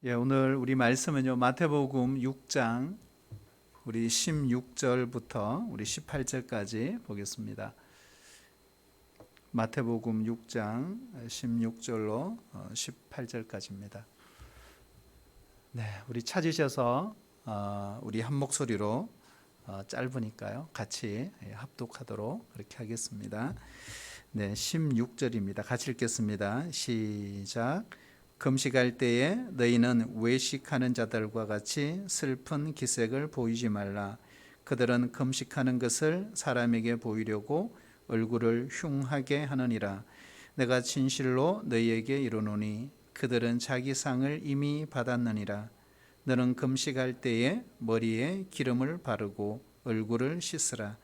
오늘 우리 말씀은요, 마태복음 6장 우리 16절부터 우리 18절까지 보겠습니다. 마태복음 6장 16절로 18절까지입니다. 네, 우리 찾으셔서 우리 한 목소리로 짧으니까요, 같이 합독하도록 그렇게 하겠습니다. 네, 16절입니다. 같이 읽겠습니다. 시작. 금식할 때에 너희는 외식하는 자들과 같이 슬픈 기색을 보이지 말라. 그들은 금식하는 것을 사람에게 보이려고 얼굴을 흉하게 하느니라. 내가 진실로 너희에게 이르노니 그들은 자기 상을 이미 받았느니라. 너는 금식할 때에 머리에 기름을 바르고 얼굴을 씻으라.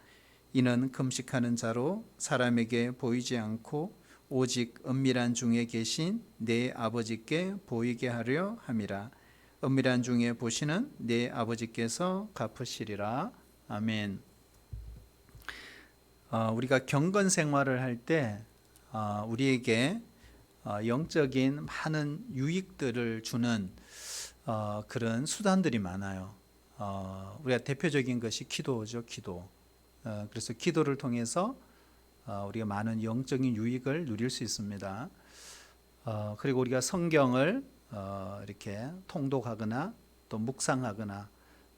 이는 금식하는 자로 사람에게 보이지 않고 오직 은밀한 중에 계신 내 아버지께 보이게 하려 함이라. 은밀한 중에 보시는 내 아버지께서 갚으시리라. 아멘. 우리가 경건 생활을 할 때 우리에게 영적인 많은 유익들을 주는 그런 수단들이 많아요. 우리가 대표적인 것이 기도죠. 기도. 그래서 기도를 통해서 우리가 많은 영적인 유익을 누릴 수 있습니다. 그리고 우리가 성경을 이렇게 통독하거나 또 묵상하거나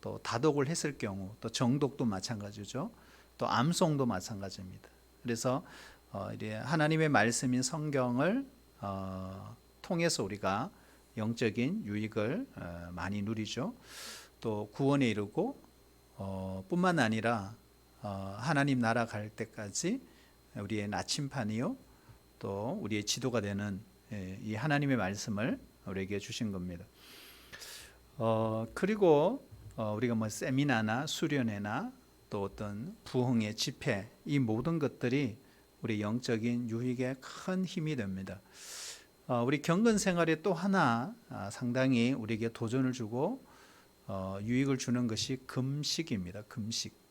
또 다독을 했을 경우, 또 정독도 마찬가지죠. 또 암송도 마찬가지입니다. 그래서 하나님의 말씀인 성경을 통해서 우리가 영적인 유익을 많이 누리죠. 또 구원에 이르고 뿐만 아니라 하나님 나라 갈 때까지 우리의 나침판이요, 또 우리의 지도가 되는 이 하나님의 말씀을 우리에게 주신 겁니다. 그리고 우리가 뭐 세미나나 수련회나 또 어떤 부흥의 집회, 이 모든 것들이 우리 영적인 유익에 큰 힘이 됩니다. 우리 경건 생활에 또 하나 상당히 우리에게 도전을 주고 유익을 주는 것이 금식입니다. 금식.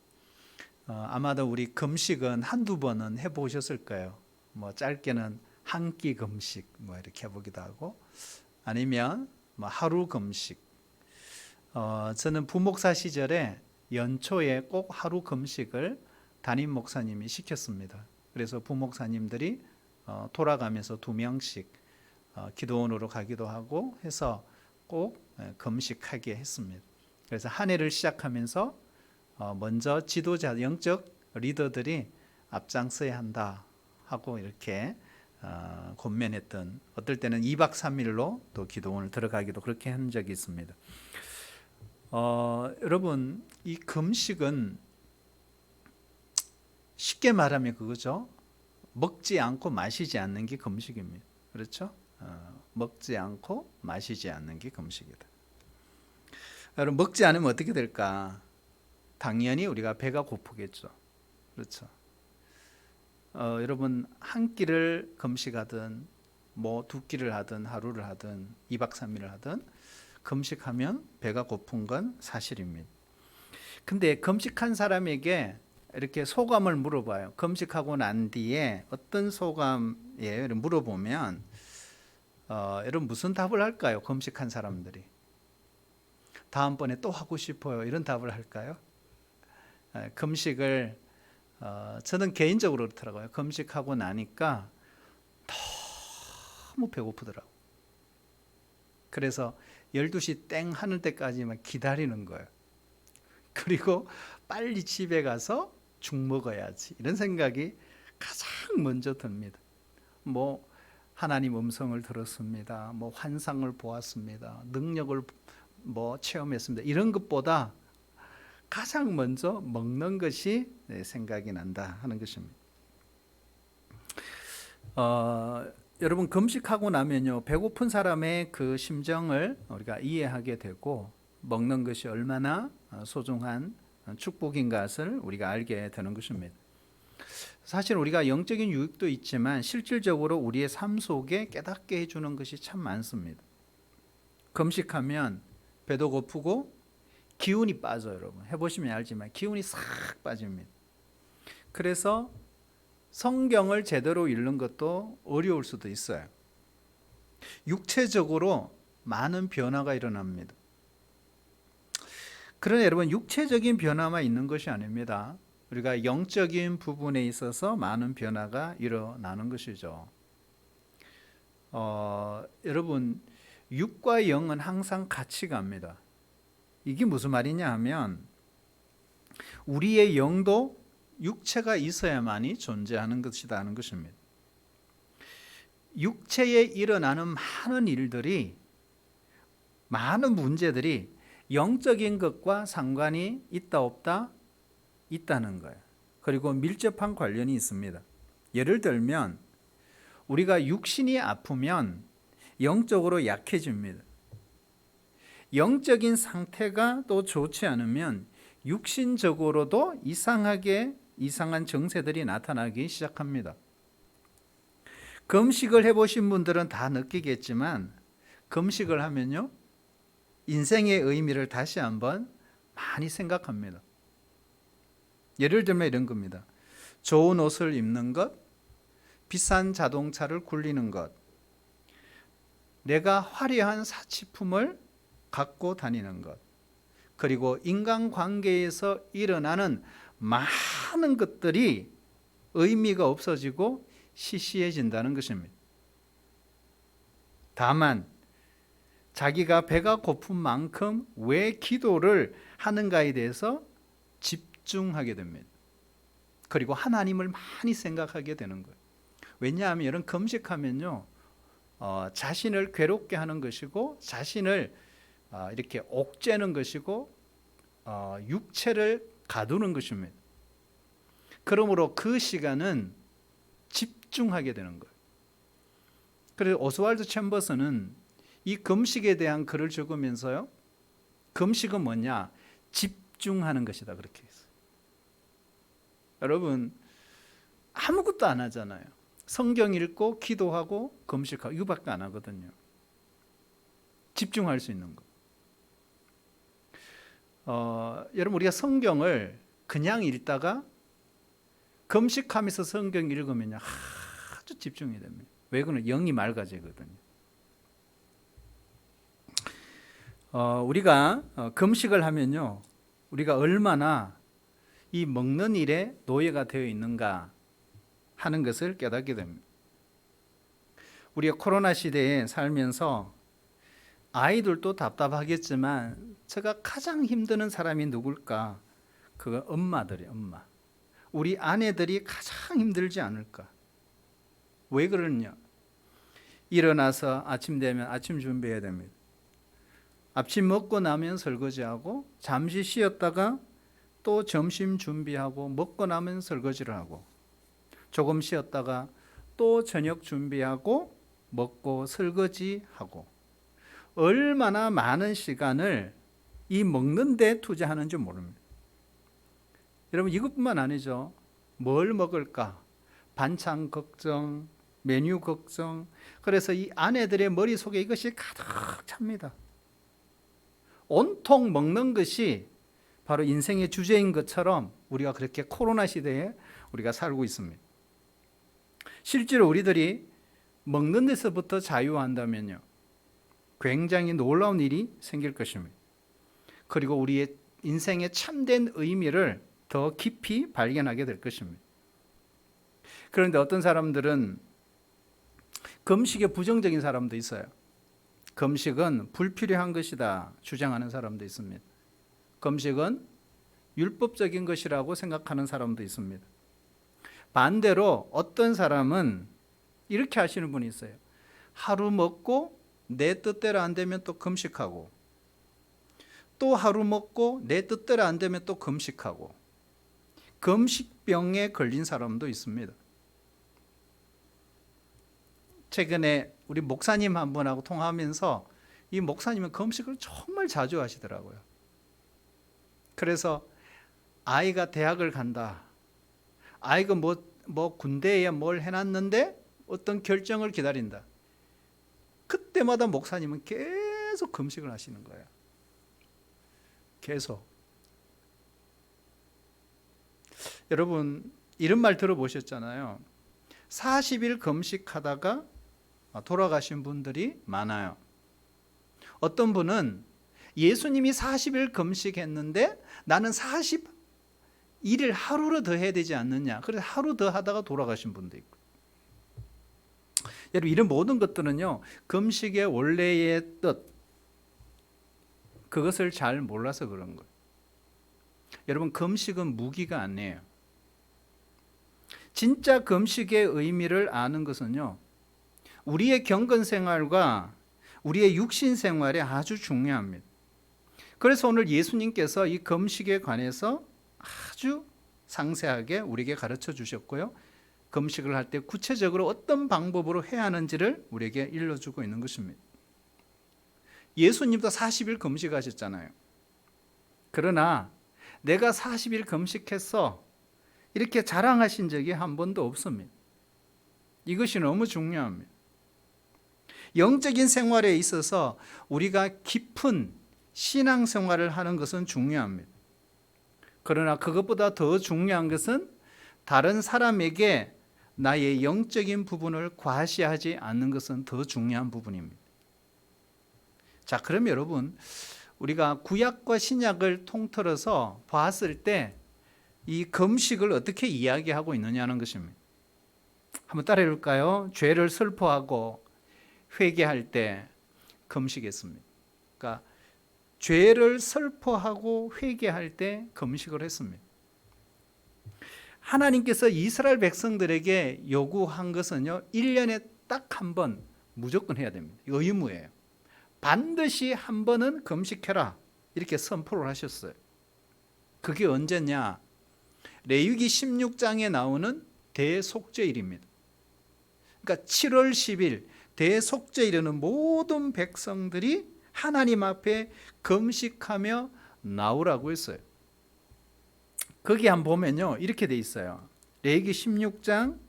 아마도 우리 금식은 한두 번은 해보셨을 거예요. 뭐 짧게는 한 끼 금식 뭐 이렇게 해보기도 하고, 아니면 뭐 하루 금식. 저는 부목사 시절에 연초에 꼭 하루 금식을 담임 목사님이 시켰습니다. 그래서 부목사님들이 돌아가면서 2명씩 기도원으로 가기도 하고 해서 꼭 금식하게 했습니다. 그래서 한 해를 시작하면서 먼저 지도자, 영적 리더들이 앞장서야 한다 하고 이렇게 권면했던, 어떨 때는 2박 3일로 또 기도원을 들어가기도 그렇게 한 적이 있습니다. 여러분, 이 금식은 쉽게 말하면 그거죠. 먹지 않고 마시지 않는 게 금식입니다. 그렇죠? 먹지 않고 마시지 않는 게 금식이다. 여러분, 먹지 않으면 어떻게 될까? 당연히 우리가 배가 고프겠죠. 그렇죠. 여러분, 한 끼를 금식하든 뭐 2끼를 하든 하루를 하든 2박 3일을 하든 금식하면 배가 고픈 건 사실입니다. 근데 금식한 사람에게 이렇게 소감을 물어봐요. 금식하고 난 뒤에 어떤 소감이에요? 물어보면 여러분 무슨 답을 할까요? 금식한 사람들이 다음번에 또 하고 싶어요, 이런 답을 할까요? 금식을 저는 개인적으로 그렇더라고요. 금식하고 나니까 너무 배고프더라고요. 그래서 12시 땡 하는 때까지만 기다리는 거예요. 그리고 빨리 집에 가서 죽 먹어야지, 이런 생각이 가장 먼저 듭니다. 뭐 하나님 음성을 들었습니다, 뭐 환상을 보았습니다, 능력을 뭐 체험했습니다, 이런 것보다 가장 먼저 먹는 것이 생각이 난다 하는 것입니다. 여러분, 금식하고 나면요, 배고픈 사람의 그 심정을 우리가 이해하게 되고, 먹는 것이 얼마나 소중한 축복인 것을 우리가 알게 되는 것입니다. 사실 우리가 영적인 유익도 있지만 실질적으로 우리의 삶 속에 깨닫게 해주는 것이 참 많습니다. 금식하면 배도 고프고 기운이 빠져요. 여러분, 해보시면 알지만 기운이 싹 빠집니다. 그래서 성경을 제대로 읽는 것도 어려울 수도 있어요. 육체적으로 많은 변화가 일어납니다. 그러나 여러분, 육체적인 변화만 있는 것이 아닙니다. 우리가 영적인 부분에 있어서 많은 변화가 일어나는 것이죠. 여러분, 육과 영은 항상 같이 갑니다. 이게 무슨 말이냐 하면 우리의 영도 육체가 있어야만이 존재하는 것이다 하는 것입니다. 육체에 일어나는 많은 일들이, 많은 문제들이 영적인 것과 상관이 있다 없다? 있다는 거예요. 그리고 밀접한 관련이 있습니다. 예를 들면 우리가 육신이 아프면 영적으로 약해집니다. 영적인 상태가 또 좋지 않으면 육신적으로도 이상한 증세들이 나타나기 시작합니다. 금식을 해보신 분들은 다 느끼겠지만 금식을 하면요, 인생의 의미를 다시 한번 많이 생각합니다. 예를 들면 이런 겁니다. 좋은 옷을 입는 것, 비싼 자동차를 굴리는 것, 내가 화려한 사치품을 갖고 다니는 것, 그리고 인간관계에서 일어나는 많은 것들이 의미가 없어지고 시시해진다는 것입니다. 다만 자기가 배가 고픈 만큼 왜 기도를 하는가에 대해서 집중하게 됩니다. 그리고 하나님을 많이 생각하게 되는 거예요. 왜냐하면 이런 금식하면요, 자신을 괴롭게 하는 것이고 자신을 이렇게 옥죄는 것이고 육체를 가두는 것입니다. 그러므로 그 시간은 집중하게 되는 거예요. 그래서 오스왈드 챔버스는 이 금식에 대한 글을 적으면서요, 금식은 뭐냐? 집중하는 것이다, 그렇게 했어요. 여러분, 아무것도 안 하잖아요. 성경 읽고 기도하고 금식하고 이거밖에 안 하거든요. 집중할 수 있는 거. 여러분, 우리가 성경을 그냥 읽다가 금식하면서 성경 읽으면 아주 집중이 됩니다. 왜 그러냐? 영이 맑아지거든요. 우리가 금식을 하면요, 우리가 얼마나 이 먹는 일에 노예가 되어 있는가 하는 것을 깨닫게 됩니다. 우리가 코로나 시대에 살면서 아이들도 답답하겠지만 제가 가장 힘드는 사람이 누굴까? 그건 엄마들이에요. 엄마. 우리 아내들이 가장 힘들지 않을까? 왜 그러냐? 일어나서 아침 되면 아침 준비해야 됩니다. 아침 먹고 나면 설거지하고, 잠시 쉬었다가 또 점심 준비하고, 먹고 나면 설거지를 하고, 조금 쉬었다가 또 저녁 준비하고, 먹고 설거지하고, 얼마나 많은 시간을 이 먹는 데 투자하는지 모릅니다. 여러분, 이것뿐만 아니죠. 뭘 먹을까? 반찬 걱정, 메뉴 걱정. 그래서 이 아내들의 머릿속에 이것이 가득 찹니다. 온통 먹는 것이 바로 인생의 주제인 것처럼 우리가 그렇게 코로나 시대에 우리가 살고 있습니다. 실제로 우리들이 먹는 데서부터 자유한다면요, 굉장히 놀라운 일이 생길 것입니다. 그리고 우리의 인생의 참된 의미를 더 깊이 발견하게 될 것입니다. 그런데 어떤 사람들은 금식에 부정적인 사람도 있어요. 금식은 불필요한 것이다 주장하는 사람도 있습니다. 금식은 율법적인 것이라고 생각하는 사람도 있습니다. 반대로 어떤 사람은 이렇게 하시는 분이 있어요. 하루 먹고 내 뜻대로 안 되면 또 금식하고, 또 하루 먹고 내 뜻대로 안 되면 또 금식하고, 금식병에 걸린 사람도 있습니다. 최근에 우리 목사님 한 분하고 통화하면서 이 목사님은 금식을 정말 자주 하시더라고요. 그래서 아이가 대학을 간다, 아이가 뭐 군대에 뭘 해놨는데 어떤 결정을 기다린다, 그때마다 목사님은 계속 금식을 하시는 거예요. 계속. 여러분, 이런 말 들어보셨잖아요. 40일 금식하다가 돌아가신 분들이 많아요. 어떤 분은 예수님이 40일 금식했는데 나는 41일 하루를 더 해야 되지 않느냐, 그래서 하루 더 하다가 돌아가신 분도 있고. 여러분, 이런 모든 것들은요, 금식의 원래의 뜻, 그것을 잘 몰라서 그런 거예요. 여러분, 금식은 무기가 아니에요. 진짜 금식의 의미를 아는 것은요, 우리의 경건 생활과 우리의 육신 생활에 아주 중요합니다. 그래서 오늘 예수님께서 이 금식에 관해서 아주 상세하게 우리에게 가르쳐 주셨고요, 금식을 할 때 구체적으로 어떤 방법으로 해야 하는지를 우리에게 일러주고 있는 것입니다. 예수님도 40일 금식하셨잖아요. 그러나 내가 40일 금식했어, 이렇게 자랑하신 적이 한 번도 없습니다. 이것이 너무 중요합니다. 영적인 생활에 있어서 우리가 깊은 신앙생활을 하는 것은 중요합니다. 그러나 그것보다 더 중요한 것은 다른 사람에게 나의 영적인 부분을 과시하지 않는 것은 더 중요한 부분입니다. 자, 그럼 여러분, 우리가 구약과 신약을 통틀어서 봤을 때 이 금식을 어떻게 이야기하고 있느냐는 것입니다. 한번 따라해 볼까요? 죄를 슬퍼하고 회개할 때 금식했습니다. 그러니까 죄를 슬퍼하고 회개할 때 금식을 했습니다. 하나님께서 이스라엘 백성들에게 요구한 것은요, 1년에 딱 한 번 무조건 해야 됩니다. 의무예요. 반드시 한 번은 금식해라, 이렇게 선포를 하셨어요. 그게 언제냐? 레위기 16장에 나오는 대속죄일입니다. 그러니까 7월 10일 대속죄일에는 모든 백성들이 하나님 앞에 금식하며 나오라고 했어요. 거기 한번 보면요, 이렇게 돼 있어요. 레위기 16장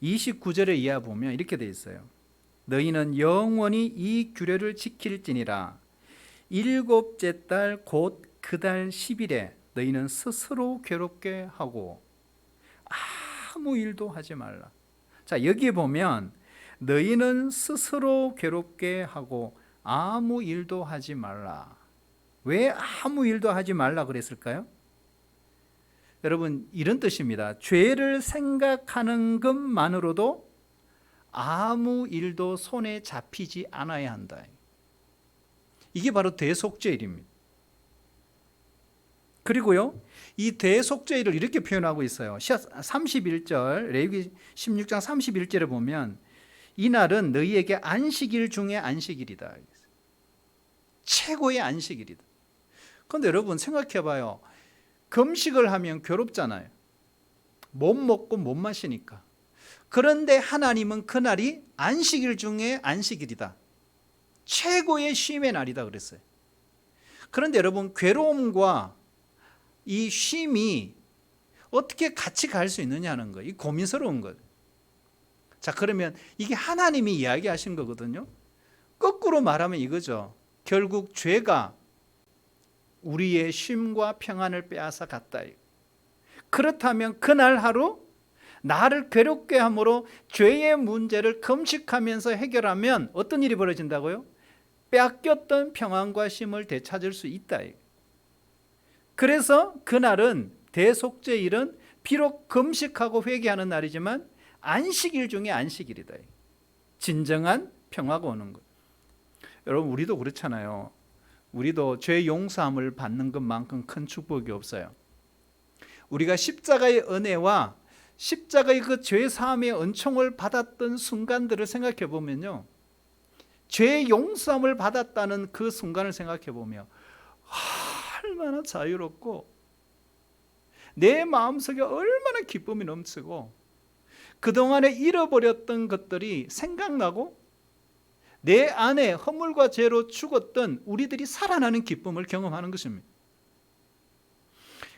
29절에 이하 보면 이렇게 돼 있어요. 너희는 영원히 이 규례를 지킬지니라. 일곱째 달 곧 그 달 10일에 너희는 스스로 괴롭게 하고 아무 일도 하지 말라. 자, 여기에 보면 너희는 스스로 괴롭게 하고 아무 일도 하지 말라. 왜 아무 일도 하지 말라 그랬을까요? 여러분, 이런 뜻입니다. 죄를 생각하는 것만으로도 아무 일도 손에 잡히지 않아야 한다. 이게 바로 대속죄일입니다. 그리고요, 이 대속죄일을 이렇게 표현하고 있어요. 31절, 레위기 16장 31절에 보면 이날은 너희에게 안식일 중에 안식일이다. 최고의 안식일이다. 그런데 여러분, 생각해 봐요. 금식을 하면 괴롭잖아요. 못 먹고 못 마시니까. 그런데 하나님은 그날이 안식일 중에 안식일이다, 최고의 쉼의 날이다 그랬어요. 그런데 여러분, 괴로움과 이 쉼이 어떻게 같이 갈 수 있느냐는 거, 이 고민스러운 것. 자, 그러면 이게 하나님이 이야기하신 거거든요. 거꾸로 말하면 이거죠. 결국 죄가 우리의 쉼과 평안을 빼앗아 갔다. 그렇다면 그날 하루 나를 괴롭게 함으로 죄의 문제를 금식하면서 해결하면 어떤 일이 벌어진다고요? 빼앗겼던 평안과 쉼을 되찾을 수 있다. 그래서 그날은, 대속죄일은 비록 금식하고 회개하는 날이지만 안식일 중에 안식일이다. 진정한 평화가 오는 것. 여러분, 우리도 그렇잖아요. 우리도 죄 용서함을 받는 것만큼 큰 축복이 없어요. 우리가 십자가의 은혜와 십자가의 그 죄 사함의 은총을 받았던 순간들을 생각해 보면요, 죄 용서함을 받았다는 그 순간을 생각해 보면 얼마나 자유롭고 내 마음속에 얼마나 기쁨이 넘치고 그동안에 잃어버렸던 것들이 생각나고 내 안에 허물과 죄로 죽었던 우리들이 살아나는 기쁨을 경험하는 것입니다.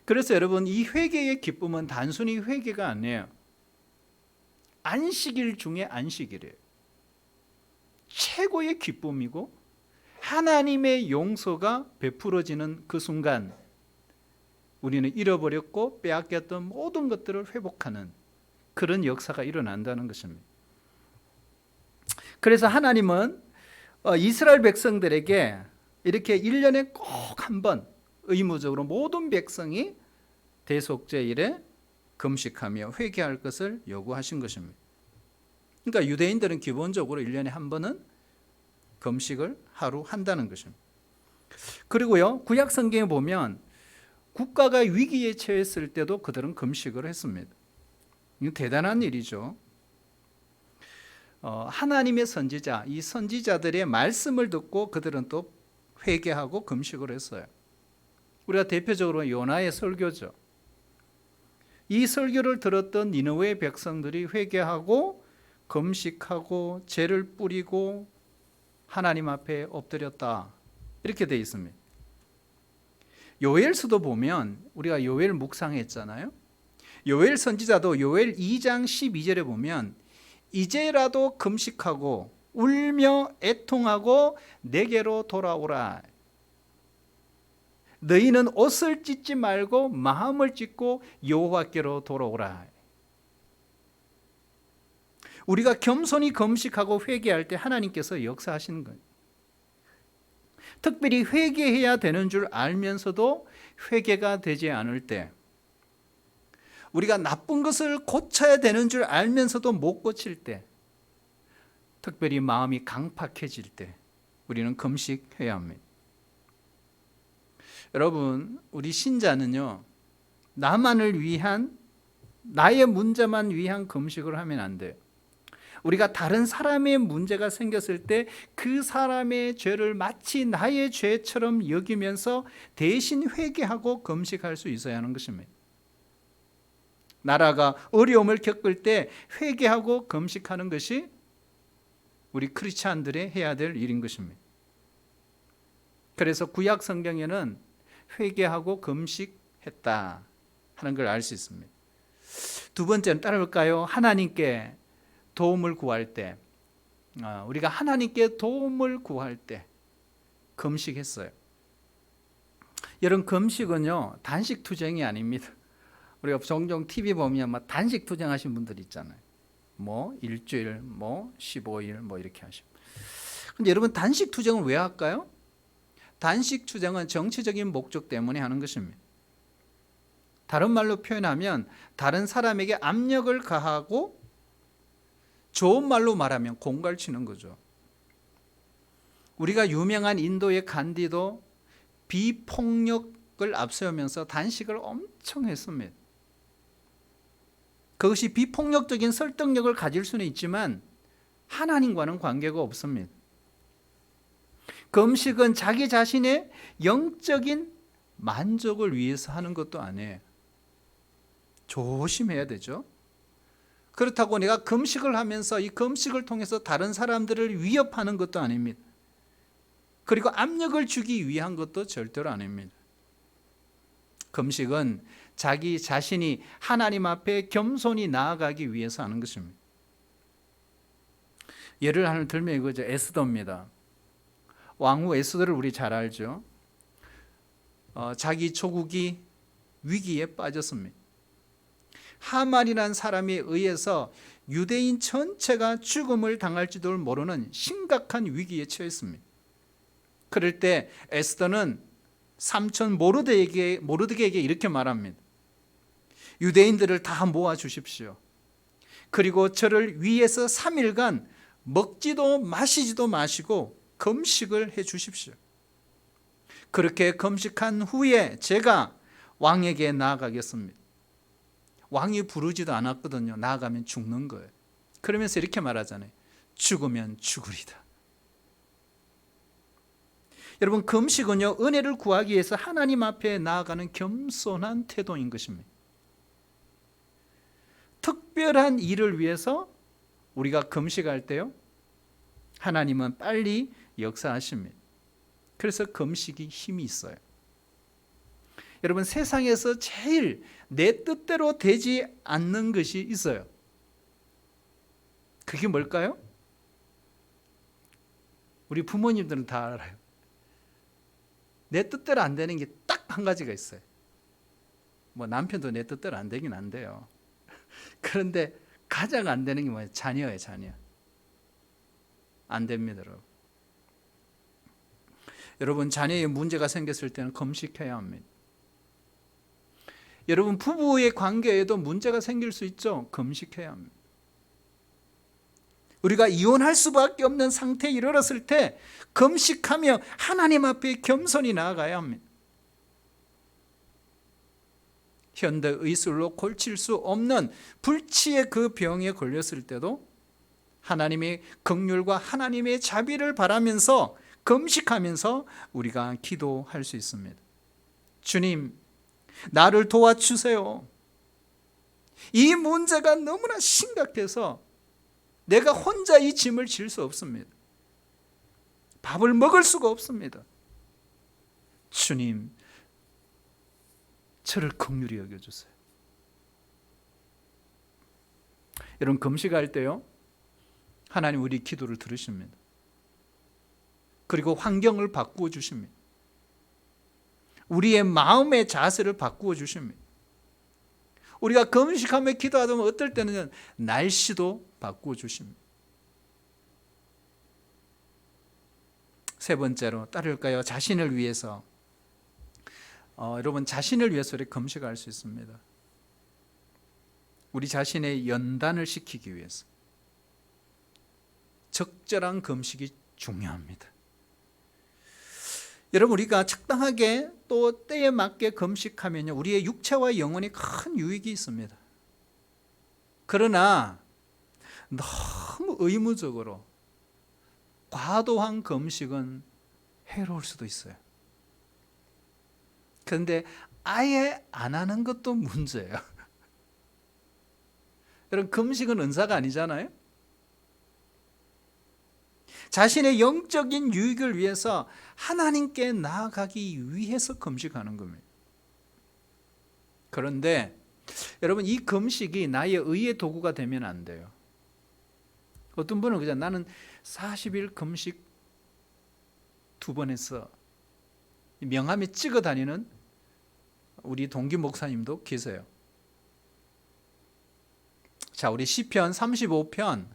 그래서 여러분, 이 회개의 기쁨은 단순히 회개가 아니에요. 안식일 중에 안식일이에요. 최고의 기쁨이고 하나님의 용서가 베풀어지는 그 순간 우리는 잃어버렸고 빼앗겼던 모든 것들을 회복하는 그런 역사가 일어난다는 것입니다. 그래서 하나님은 이스라엘 백성들에게 이렇게 1년에 꼭 한 번 의무적으로 모든 백성이 대속죄일에 금식하며 회개할 것을 요구하신 것입니다. 그러니까 유대인들은 기본적으로 1년에 한 번은 금식을 하루 한다는 것입니다. 그리고요, 구약 성경에 보면 국가가 위기에 처했을 때도 그들은 금식을 했습니다. 이거 대단한 일이죠. 하나님의 선지자, 이 선지자들의 말씀을 듣고 그들은 또 회개하고 금식을 했어요. 우리가 대표적으로 요나의 설교죠. 이 설교를 들었던 니느웨 백성들이 회개하고 금식하고 죄를 뿌리고 하나님 앞에 엎드렸다, 이렇게 되어 있습니다. 요엘서도 보면 우리가 요엘 묵상했잖아요. 요엘 선지자도 요엘 2장 12절에 보면 이제라도 금식하고 울며 애통하고 내게로 돌아오라. 너희는 옷을 찢지 말고 마음을 찢고 여호와께로 돌아오라. 우리가 겸손히 금식하고 회개할 때 하나님께서 역사하시는 거예요. 특별히 회개해야 되는 줄 알면서도 회개가 되지 않을 때, 우리가 나쁜 것을 고쳐야 되는 줄 알면서도 못 고칠 때, 특별히 마음이 강팍해질 때 우리는 금식해야 합니다. 여러분, 우리 신자는요, 나만을 위한, 나의 문제만 위한 금식을 하면 안 돼요. 우리가 다른 사람의 문제가 생겼을 때 그 사람의 죄를 마치 나의 죄처럼 여기면서 대신 회개하고 금식할 수 있어야 하는 것입니다. 나라가 어려움을 겪을 때 회개하고 금식하는 것이 우리 크리스찬들의 해야 될 일인 것입니다. 그래서 구약 성경에는 회개하고 금식했다 하는 걸 알 수 있습니다. 두 번째는 따라볼까요? 하나님께 도움을 구할 때, 우리가 하나님께 도움을 구할 때 금식했어요. 여러분, 금식은요 단식 투쟁이 아닙니다. 우리가 종종 TV 보면 막 단식 투쟁하신 분들 있잖아요. 뭐 일주일, 뭐 15일, 뭐 이렇게 하시고. 근데 여러분, 단식 투쟁은 왜 할까요? 단식 투쟁은 정치적인 목적 때문에 하는 것입니다. 다른 말로 표현하면 다른 사람에게 압력을 가하고, 좋은 말로 말하면 공갈치는 거죠. 우리가 유명한 인도의 간디도 비폭력을 앞세우면서 단식을 엄청 했습니다. 그것이 비폭력적인 설득력을 가질 수는 있지만 하나님과는 관계가 없습니다. 금식은 자기 자신의 영적인 만족을 위해서 하는 것도 아니에요. 조심해야 되죠. 그렇다고 내가 금식을 하면서 이 금식을 통해서 다른 사람들을 위협하는 것도 아닙니다. 그리고 압력을 주기 위한 것도 절대로 아닙니다. 금식은 자기 자신이 하나님 앞에 겸손히 나아가기 위해서 하는 것입니다. 예를 하나 들면 이거죠. 에스더입니다. 왕후 에스더를 우리 잘 알죠. 자기 조국이 위기에 빠졌습니다. 하만이라는 사람에 의해서 유대인 전체가 죽음을 당할지도 모르는 심각한 위기에 처했습니다. 그럴 때 에스더는 삼촌 모르드게에게 이렇게 말합니다. 유대인들을 다 모아 주십시오. 그리고 저를 위해서 3일간 먹지도 마시지도 마시고 금식을 해 주십시오. 그렇게 금식한 후에 제가 왕에게 나아가겠습니다. 왕이 부르지도 않았거든요. 나아가면 죽는 거예요. 그러면서 이렇게 말하잖아요. 죽으면 죽으리다. 여러분, 금식은요, 은혜를 구하기 위해서 하나님 앞에 나아가는 겸손한 태도인 것입니다. 특별한 일을 위해서 우리가 금식할 때요, 하나님은 빨리 역사하십니다. 그래서 금식이 힘이 있어요. 여러분, 세상에서 제일 내 뜻대로 되지 않는 것이 있어요. 그게 뭘까요? 우리 부모님들은 다 알아요. 내 뜻대로 안 되는 게 딱 한 가지가 있어요. 뭐 남편도 내 뜻대로 안 되긴 안 돼요. 그런데 가장 안 되는 게 뭐예요? 자녀예요, 자녀. 안 됩니다, 여러분. 여러분, 자녀의 문제가 생겼을 때는 금식해야 합니다. 여러분, 부부의 관계에도 문제가 생길 수 있죠. 금식해야 합니다. 우리가 이혼할 수밖에 없는 상태에 이르렀을 때 금식하며 하나님 앞에 겸손히 나아가야 합니다. 현대 의술로 고칠 수 없는 불치의 그 병에 걸렸을 때도 하나님의 긍휼과 하나님의 자비를 바라면서 금식하면서 우리가 기도할 수 있습니다. 주님, 나를 도와주세요. 이 문제가 너무나 심각해서 내가 혼자 이 짐을 질 수 없습니다. 밥을 먹을 수가 없습니다. 주님, 저를 긍휼히 여겨주세요. 여러분, 금식할 때요, 하나님 우리 기도를 들으십니다. 그리고 환경을 바꾸어 주십니다. 우리의 마음의 자세를 바꾸어 주십니다. 우리가 금식하며 기도하다 보면 어떨 때는 날씨도 바꾸어 주십니다. 세 번째로 따를까요? 자신을 위해서. 여러분, 자신을 위해서 우리 금식할 수 있습니다. 우리 자신의 연단을 시키기 위해서 적절한 금식이 중요합니다. 여러분, 우리가 적당하게 또 때에 맞게 금식하면요, 우리의 육체와 영혼이 큰 유익이 있습니다. 그러나 너무 의무적으로 과도한 금식은 해로울 수도 있어요. 그런데 아예 안 하는 것도 문제예요. 여러분, 금식은 은사가 아니잖아요. 자신의 영적인 유익을 위해서 하나님께 나아가기 위해서 금식하는 겁니다. 그런데 여러분, 이 금식이 나의 의의 도구가 되면 안 돼요. 어떤 분은 그냥 나는 40일 금식 2번 했어, 명함에 찍어 다니는 우리 동기 목사님도 계세요. 자, 우리 시편 35편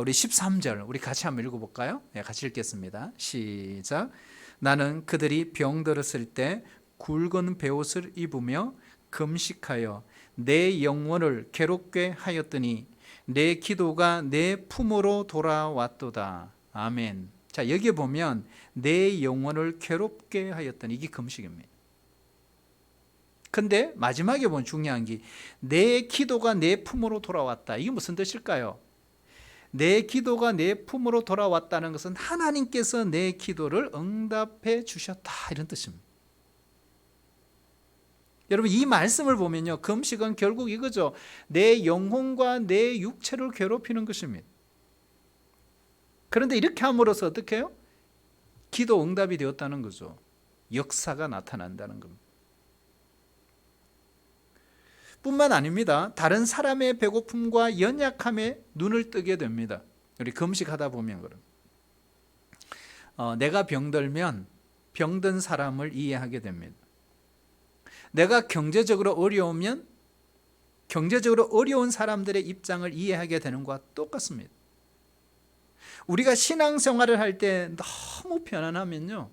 우리 13절 우리 같이 한번 읽어볼까요? 네, 같이 읽겠습니다. 시작. 나는 그들이 병들었을 때 굵은 베옷을 입으며 금식하여 내 영혼을 괴롭게 하였더니 내 기도가 내 품으로 돌아왔도다. 아멘. 자, 여기 보면 내 영혼을 괴롭게 하였더니, 이게 금식입니다. 근데 마지막에 보면 중요한 게 내 기도가 내 품으로 돌아왔다. 이게 무슨 뜻일까요? 내 기도가 내 품으로 돌아왔다는 것은 하나님께서 내 기도를 응답해 주셨다, 이런 뜻입니다. 여러분, 이 말씀을 보면요, 금식은 결국 이거죠. 내 영혼과 내 육체를 괴롭히는 것입니다. 그런데 이렇게 함으로써 어떻게 해요? 기도 응답이 되었다는 거죠. 역사가 나타난다는 겁니다. 뿐만 아닙니다. 다른 사람의 배고픔과 연약함에 눈을 뜨게 됩니다. 우리 금식하다 보면 그럼 내가 병들면 병든 사람을 이해하게 됩니다. 내가 경제적으로 어려우면 경제적으로 어려운 사람들의 입장을 이해하게 되는 것과 똑같습니다. 우리가 신앙생활을 할 때 너무 편안하면요,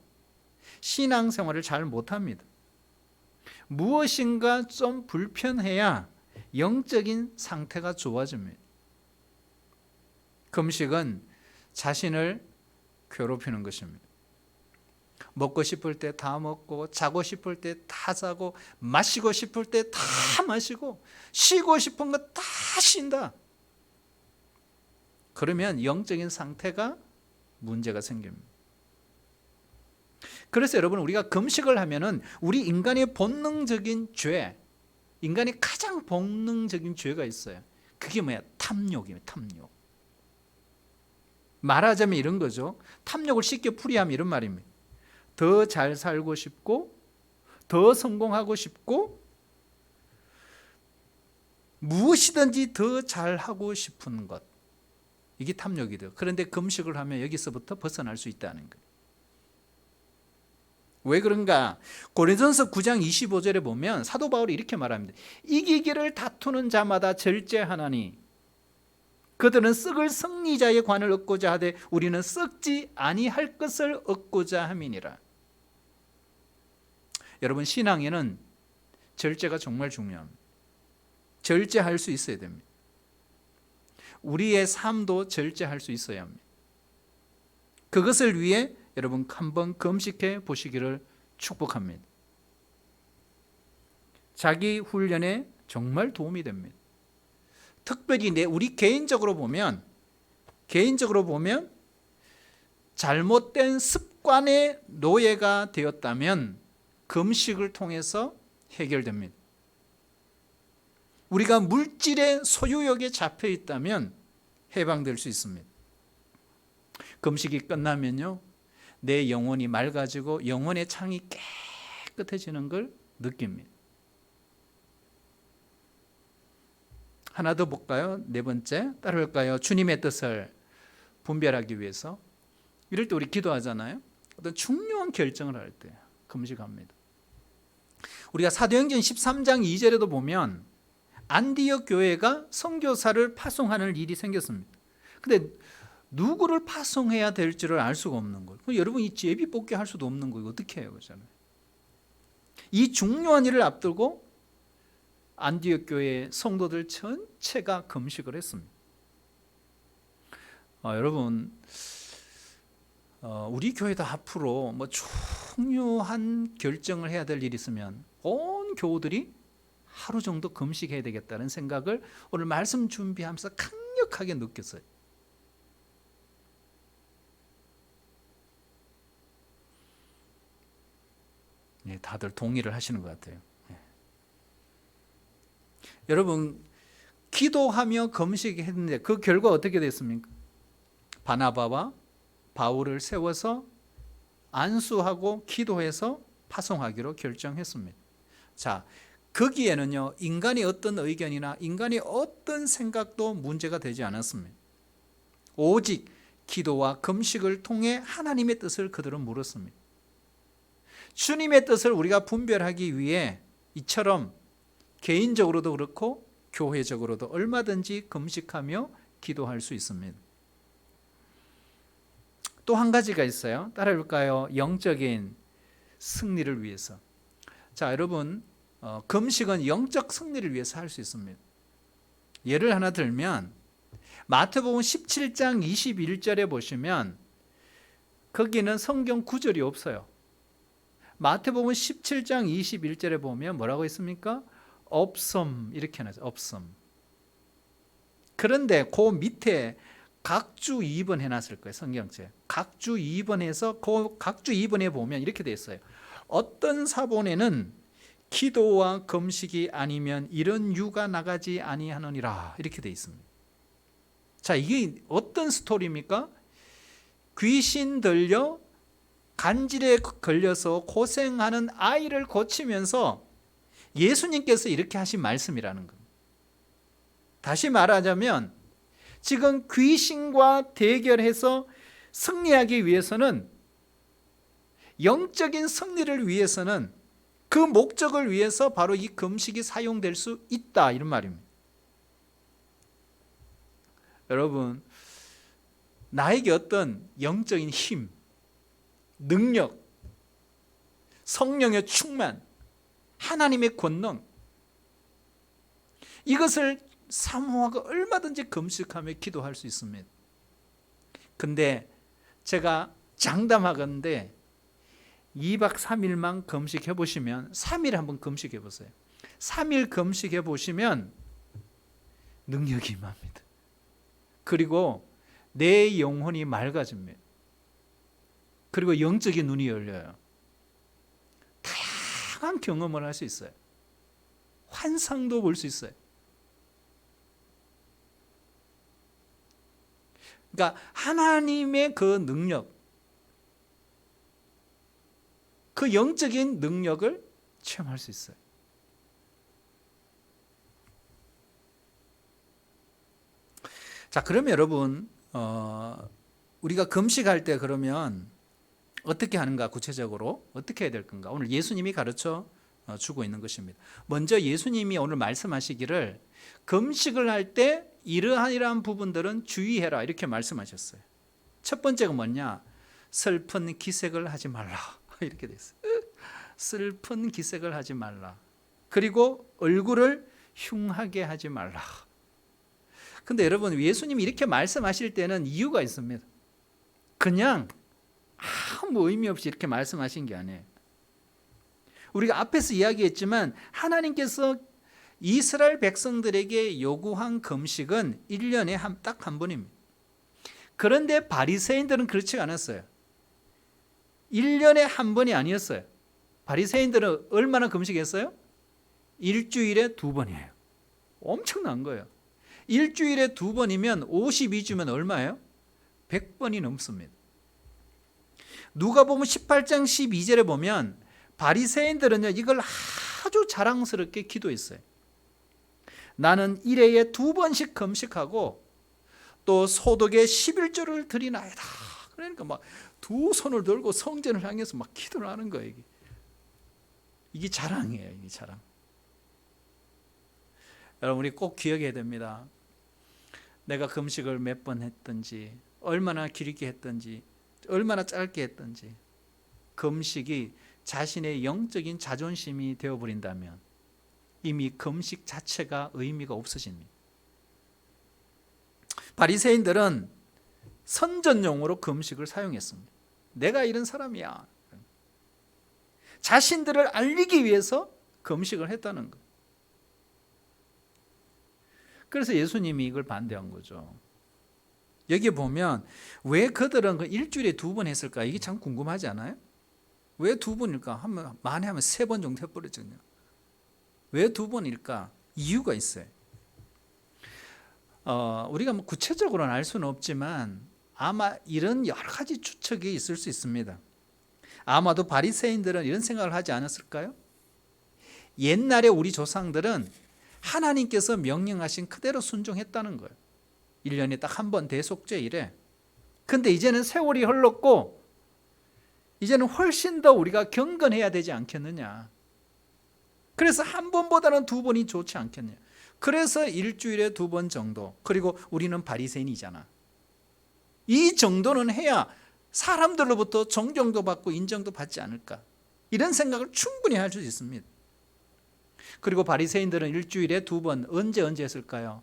신앙생활을 잘 못합니다. 무엇인가 좀 불편해야 영적인 상태가 좋아집니다. 금식은 자신을 괴롭히는 것입니다. 먹고 싶을 때 다 먹고, 자고 싶을 때 다 자고, 마시고 싶을 때 다 마시고, 쉬고 싶은 거 다 쉰다. 그러면 영적인 상태가 문제가 생깁니다. 그래서 여러분, 우리가 금식을 하면은 우리 인간의 본능적인 죄, 인간의 가장 본능적인 죄가 있어요. 그게 뭐야? 탐욕이에요. 탐욕. 말하자면 이런 거죠. 탐욕을 쉽게 풀이하면 이런 말입니다. 더 잘 살고 싶고, 더 성공하고 싶고, 무엇이든지 더 잘하고 싶은 것, 이게 탐욕이돼요. 그런데 금식을 하면 여기서부터 벗어날 수 있다는 거예요. 왜 그런가? 고린도전서 9장 25절에 보면 사도 바울이 이렇게 말합니다. 이기기를 다투는 자마다 절제하나니 그들은 썩을 승리자의 관을 얻고자 하되 우리는 썩지 아니할 것을 얻고자 함이니라. 여러분, 신앙에는 절제가 정말 중요합니다. 절제할 수 있어야 됩니다. 우리의 삶도 절제할 수 있어야 합니다. 그것을 위해 여러분 한번 금식해 보시기를 축복합니다. 자기 훈련에 정말 도움이 됩니다. 특별히 우리 개인적으로 보면 잘못된 습관의 노예가 되었다면 금식을 통해서 해결됩니다. 우리가 물질의 소유욕에 잡혀 있다면 해방될 수 있습니다. 금식이 끝나면요, 내 영혼이 맑아지고 영혼의 창이 깨끗해지는 걸 느낍니다. 하나 더 볼까요? 네 번째, 따라올까요? 주님의 뜻을 분별하기 위해서. 이럴 때 우리 기도하잖아요. 어떤 중요한 결정을 할 때 금식합니다. 우리가 사도행전 13장 2절에도 보면 안디옥 교회가 선교사를 파송하는 일이 생겼습니다. 근데 누구를 파송해야 될지를 알 수가 없는 거예요. 여러분, 이 제비 뽑기 할 수도 없는 거예요. 어떻게 해요? 그렇잖아요. 이 중요한 일을 앞두고 안디옥 교회 성도들 전체가 금식을 했습니다. 여러분, 우리 교회도 앞으로 뭐 중요한 결정을 해야 될 일이 있으면 온 교우들이 하루 정도 금식해야 되겠다는 생각을 오늘 말씀 준비하면서 강력하게 느꼈어요. 네, 다들 동의를 하시는 것 같아요. 네. 여러분, 기도하며 금식했는데 그 결과 어떻게 됐습니까? 바나바와 바울을 세워서 안수하고 기도해서 파송하기로 결정했습니다. 자, 거기에는요, 인간의 어떤 의견이나 인간의 어떤 생각도 문제가 되지 않았습니다. 오직 기도와 금식을 통해 하나님의 뜻을 그들은 물었습니다. 주님의 뜻을 우리가 분별하기 위해 이처럼 개인적으로도 그렇고 교회적으로도 얼마든지 금식하며 기도할 수 있습니다. 또 한 가지가 있어요. 따라해볼까요? 영적인 승리를 위해서. 자, 여러분, 금식은 영적 승리를 위해서 할 수 있습니다. 예를 하나 들면 마태복음 17장 21절에 보시면 거기는 성경 구절이 없어요. 마태복음 17장 21절에 보면 뭐라고 있습니까? 없음, 이렇게 해놨어요. 없음. 그런데 그 밑에 각주 2번 해놨을 거예요. 성경책 각주 2번에서 그 각주 2번에 보면 이렇게 돼 있어요. 어떤 사본에는 기도와 금식이 아니면 이런 유가 나가지 아니하느니라, 이렇게 돼 있습니다. 자, 이게 어떤 스토리입니까? 귀신 들려 간질에 걸려서 고생하는 아이를 고치면서 예수님께서 이렇게 하신 말씀이라는 겁니다. 다시 말하자면 지금 귀신과 대결해서 승리하기 위해서는, 영적인 승리를 위해서는 그 목적을 위해서 바로 이 금식이 사용될 수 있다, 이런 말입니다. 여러분, 나에게 어떤 영적인 힘, 능력, 성령의 충만, 하나님의 권능, 이것을 사모하고 얼마든지 금식하며 기도할 수 있습니다. 근데 제가 장담하건대 2박 3일만 금식해 보시면, 3일 한번 금식해 보세요. 3일 금식해 보시면 능력이 임합니다. 그리고 내 영혼이 맑아집니다. 그리고 영적인 눈이 열려요. 다양한 경험을 할 수 있어요. 환상도 볼 수 있어요. 그러니까 하나님의 그 능력, 그 영적인 능력을 체험할 수 있어요. 자, 그러면 여러분, 우리가 금식할 때 그러면 어떻게 하는가, 구체적으로 어떻게 해야 될 건가? 오늘 예수님이 가르쳐 주고 있는 것입니다. 먼저 예수님이 오늘 말씀하시기를 금식을 할 때 이러한 부분들은 주의해라, 이렇게 말씀하셨어요. 첫 번째가 뭐냐? 슬픈 기색을 하지 말라, 이렇게 돼 있어요. 슬픈 기색을 하지 말라. 그리고 얼굴을 흉하게 하지 말라. 근데 여러분, 예수님이 이렇게 말씀하실 때는 이유가 있습니다. 그냥 아무 의미 없이 이렇게 말씀하신 게 아니에요. 우리가 앞에서 이야기했지만 하나님께서 이스라엘 백성들에게 요구한 금식은 1년에 딱 한 번입니다. 그런데 바리새인들은 그렇지 않았어요. 1년에 한 번이 아니었어요. 바리새인들은 얼마나 금식했어요? 일주일에 2번이에요. 엄청난 거예요. 일주일에 2번이면 52주면 얼마예요? 100번이 넘습니다. 누가복음 18장 12절에 보면 바리새인들은요, 이걸 아주 자랑스럽게 기도했어요. 나는 일회에 2번씩 금식하고 또 소득의 11조를 드리나이다. 그러니까 막 두 손을 들고 성전을 향해서 막 기도를 하는 거예요. 이게 자랑이에요. 이게 자랑. 여러분, 우리 꼭 기억해야 됩니다. 내가 금식을 몇 번 했든지, 얼마나 길게 했든지, 얼마나 짧게 했든지, 금식이 자신의 영적인 자존심이 되어버린다면 이미 금식 자체가 의미가 없어집니다. 바리새인들은 선전용으로 금식을 사용했습니다. 내가 이런 사람이야. 자신들을 알리기 위해서 금식을 했다는 거예요. 그래서 예수님이 이걸 반대한 거죠. 여기 보면 왜 그들은 일주일에 2번 했을까? 이게 참 궁금하지 않아요? 왜 2번일까? 많이 하면 3번 정도 해버렸거든요. 왜 2번일까? 이유가 있어요. 우리가 구체적으로는 알 수는 없지만 아마 이런 여러 가지 추측이 있을 수 있습니다. 아마도 바리새인들은 이런 생각을 하지 않았을까요? 옛날에 우리 조상들은 하나님께서 명령하신 그대로 순종했다는 거예요. 1년에 딱 한 번 대속죄일에. 근데 이제는 세월이 흘렀고 이제는 훨씬 더 우리가 경건해야 되지 않겠느냐. 그래서 한 번보다는 2번이 좋지 않겠냐. 그래서 일주일에 2번 정도. 그리고 우리는 바리새인이잖아. 이 정도는 해야 사람들로부터 존경도 받고 인정도 받지 않을까. 이런 생각을 충분히 할 수 있습니다. 그리고 바리새인들은 일주일에 2번 언제 했을까요?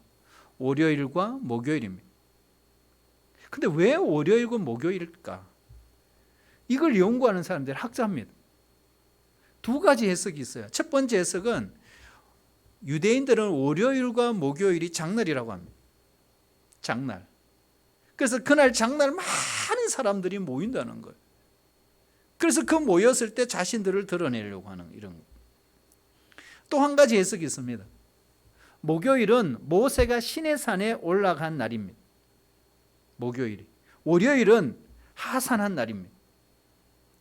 월요일과 목요일입니다. 근데 왜 월요일과 목요일일까? 이걸 연구하는 사람들이 학자입니다. 2가지 해석이 있어요. 첫 번째 해석은 유대인들은 월요일과 목요일이 장날이라고 합니다. 장날. 그래서 그날 장날 많은 사람들이 모인다는 거예요. 그래서 그 모였을 때 자신들을 드러내려고 하는 이런 거. 또 한 가지 해석이 있습니다. 목요일은 모세가 시내산에 올라간 날입니다. 목요일이. 월요일은 하산한 날입니다.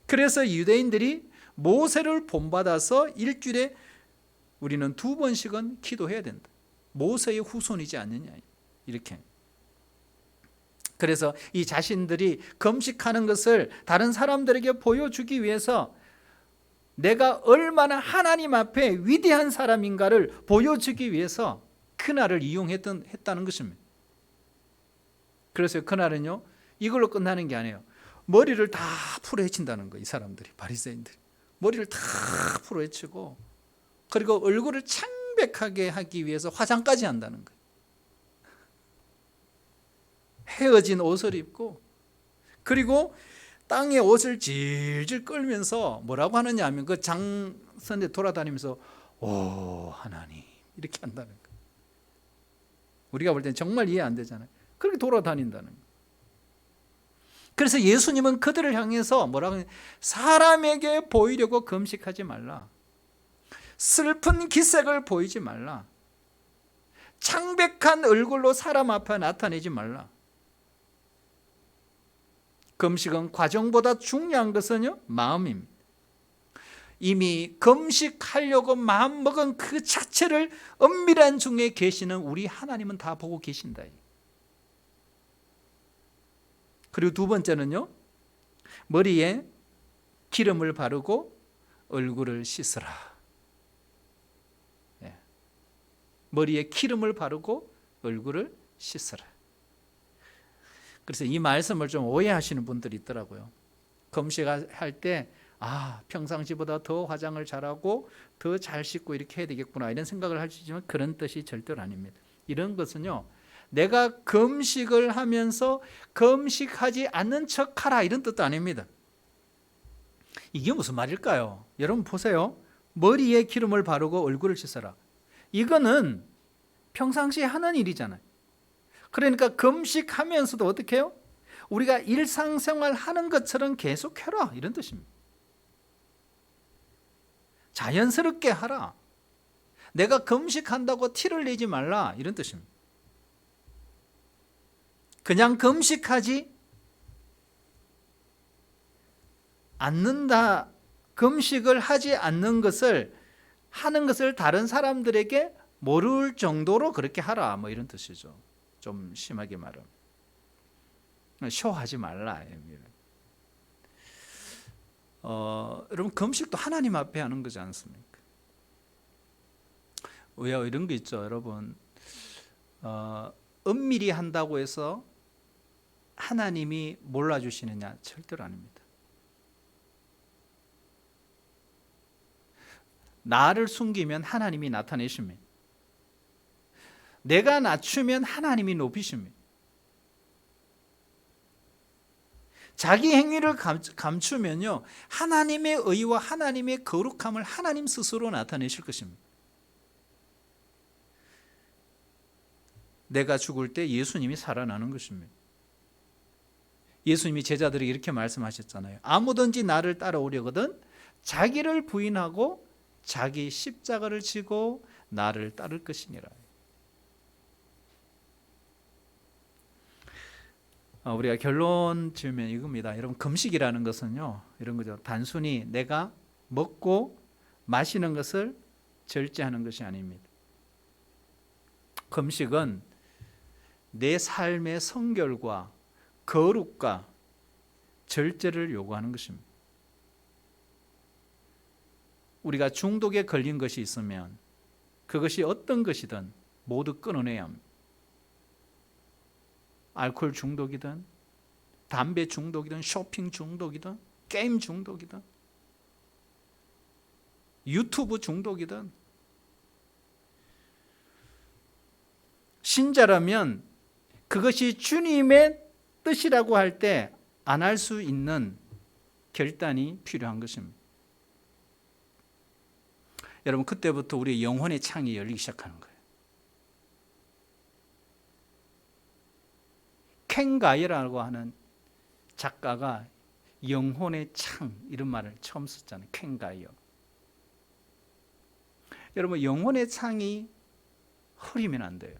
그래서 유대인들이 모세를 본받아서 일주일에 우리는 2번씩은 기도해야 된다. 모세의 후손이지 않느냐. 이렇게. 그래서 이 자신들이 금식하는 것을 다른 사람들에게 보여주기 위해서 내가 얼마나 하나님 앞에 위대한 사람인가를 보여주기 위해서 그날을 이용했다는 것입니다. 그래서 그날은요, 이걸로 끝나는 게 아니에요. 머리를 다 풀어헤친다는 거예요. 이 사람들이, 바리새인들이. 머리를 다 풀어헤치고 그리고 얼굴을 창백하게 하기 위해서 화장까지 한다는 거예요. 헤어진 옷을 입고 그리고 땅에 옷을 질질 끌면서 뭐라고 하느냐 하면 그 장선에 돌아다니면서 오 하나님 이렇게 한다는 거예요. 우리가 볼 때는 정말 이해 안 되잖아요. 그렇게 돌아다닌다는 거예요. 그래서 예수님은 그들을 향해서 뭐라고 하냐, 사람에게 보이려고 금식하지 말라. 슬픈 기색을 보이지 말라. 창백한 얼굴로 사람 앞에 나타내지 말라. 금식은 과정보다 중요한 것은요, 마음입니다. 이미 금식하려고 마음먹은 그 자체를 은밀한 중에 계시는 우리 하나님은 다 보고 계신다. 그리고 2번째는요, 머리에 기름을 바르고 얼굴을 씻으라. 머리에 기름을 바르고 얼굴을 씻으라. 그래서 이 말씀을 좀 오해하시는 분들이 있더라고요. 금식할 때 평상시보다 더 화장을 잘하고 더 잘 씻고 이렇게 해야 되겠구나 이런 생각을 할 수 있지만 그런 뜻이 절대로 아닙니다. 이런 것은요, 내가 금식을 하면서 금식하지 않는 척하라 이런 뜻도 아닙니다. 이게 무슨 말일까요? 여러분 보세요. 머리에 기름을 바르고 얼굴을 씻어라. 이거는 평상시에 하는 일이잖아요. 그러니까 금식하면서도 어떻게 해요? 우리가 일상생활 하는 것처럼 계속해라 이런 뜻입니다. 자연스럽게 하라. 내가 금식한다고 티를 내지 말라 이런 뜻입니다. 그냥 금식하지 않는다. 금식을 하지 않는 것을 하는 것을 다른 사람들에게 모를 정도로 그렇게 하라 뭐 이런 뜻이죠. 좀 심하게 말하면 쇼하지 말라. 여러분 금식도 하나님 앞에 하는 거지 않습니까? 왜요? 이런 거 있죠, 여러분. 은밀히 한다고 해서 하나님이 몰라주시느냐? 절대로 아닙니다. 나를 숨기면 하나님이 나타내십니다. 내가 낮추면 하나님이 높이십니다. 자기 행위를 감추면요, 하나님의 의와 하나님의 거룩함을 하나님 스스로 나타내실 것입니다. 내가 죽을 때 예수님이 살아나는 것입니다. 예수님이 제자들에게 이렇게 말씀하셨잖아요. 아무든지 나를 따라오려거든 자기를 부인하고 자기 십자가를 지고 나를 따를 것이니라. 우리가 결론 지으면 이겁니다. 여러분 금식이라는 것은요, 이런 거죠. 단순히 내가 먹고 마시는 것을 절제하는 것이 아닙니다. 금식은 내 삶의 성결과 거룩과 절제를 요구하는 것입니다. 우리가 중독에 걸린 것이 있으면 그것이 어떤 것이든 모두 끊어내야 합니다. 알코올 중독이든 담배 중독이든 쇼핑 중독이든 게임 중독이든 유튜브 중독이든, 신자라면 그것이 주님의 뜻이라고 할 때 안 할 수 있는 결단이 필요한 것입니다. 여러분 그때부터 우리의 영혼의 창이 열리기 시작하는 거예요. 켄 가이어라고 하는 작가가 영혼의 창 이런 말을 처음 썼잖아요. 켄 가이어. 여러분 영혼의 창이 흐리면 안 돼요.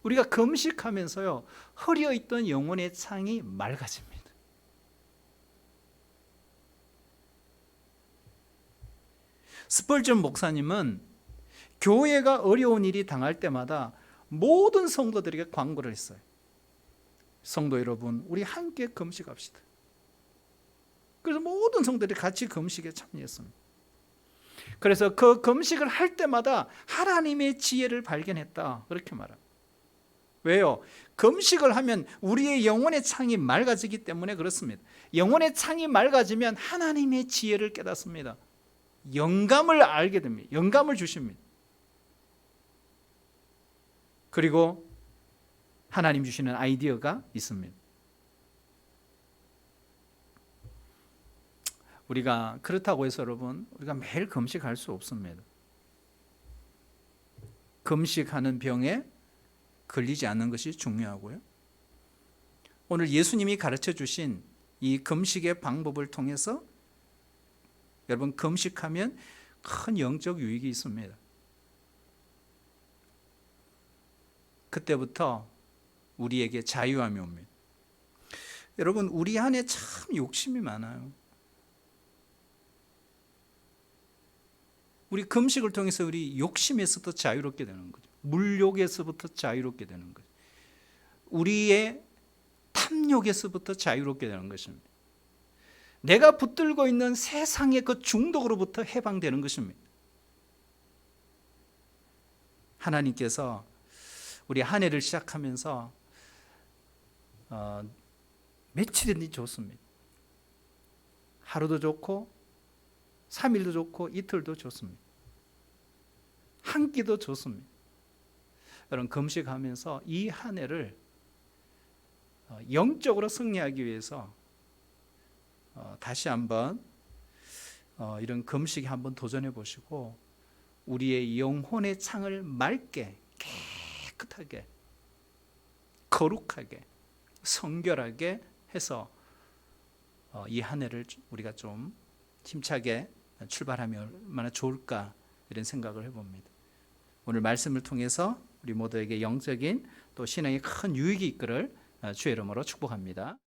우리가 금식하면서요, 흐려있던 영혼의 창이 맑아집니다. 스펄전 목사님은 교회가 어려운 일이 당할 때마다 모든 성도들에게 광고를 했어요. 성도 여러분, 우리 함께 금식합시다. 그래서 모든 성도들이 같이 금식에 참여했습니다. 그래서 그 금식을 할 때마다 하나님의 지혜를 발견했다 그렇게 말합니다. 왜요? 금식을 하면 우리의 영혼의 창이 맑아지기 때문에 그렇습니다. 영혼의 창이 맑아지면 하나님의 지혜를 깨닫습니다. 영감을 알게 됩니다. 영감을 주십니다. 그리고 하나님 주시는 아이디어가 있습니다. 우리가 그렇다고 해서 여러분 우리가 매일 금식할 수 없습니다. 금식하는 병에 걸리지 않는 것이 중요하고요. 오늘 예수님이 가르쳐 주신 이 금식의 방법을 통해서 여러분 금식하면 큰 영적 유익이 있습니다. 그때부터 우리에게 자유함이 옵니다. 여러분 우리 안에 참 욕심이 많아요. 우리 금식을 통해서 우리 욕심에서부터 자유롭게 되는 거죠. 물욕에서부터 자유롭게 되는 거죠. 우리의 탐욕에서부터 자유롭게 되는 것입니다. 내가 붙들고 있는 세상의 그 중독으로부터 해방되는 것입니다. 하나님께서 우리 한 해를 시작하면서 며칠이든지 좋습니다. 하루도 좋고 3일도 좋고 이틀도 좋습니다. 한 끼도 좋습니다. 여러분 금식하면서 이 한 해를 영적으로 승리하기 위해서 다시 한번 이런 금식에 한번 도전해 보시고 우리의 영혼의 창을 맑게 깨끗하게 거룩하게 성결하게 해서 이 한 해를 우리가 좀 힘차게 출발하면 얼마나 좋을까 이런 생각을 해봅니다. 오늘 말씀을 통해서 우리 모두에게 영적인 또 신앙의 큰 유익이 있기를 주의 이름으로 축복합니다.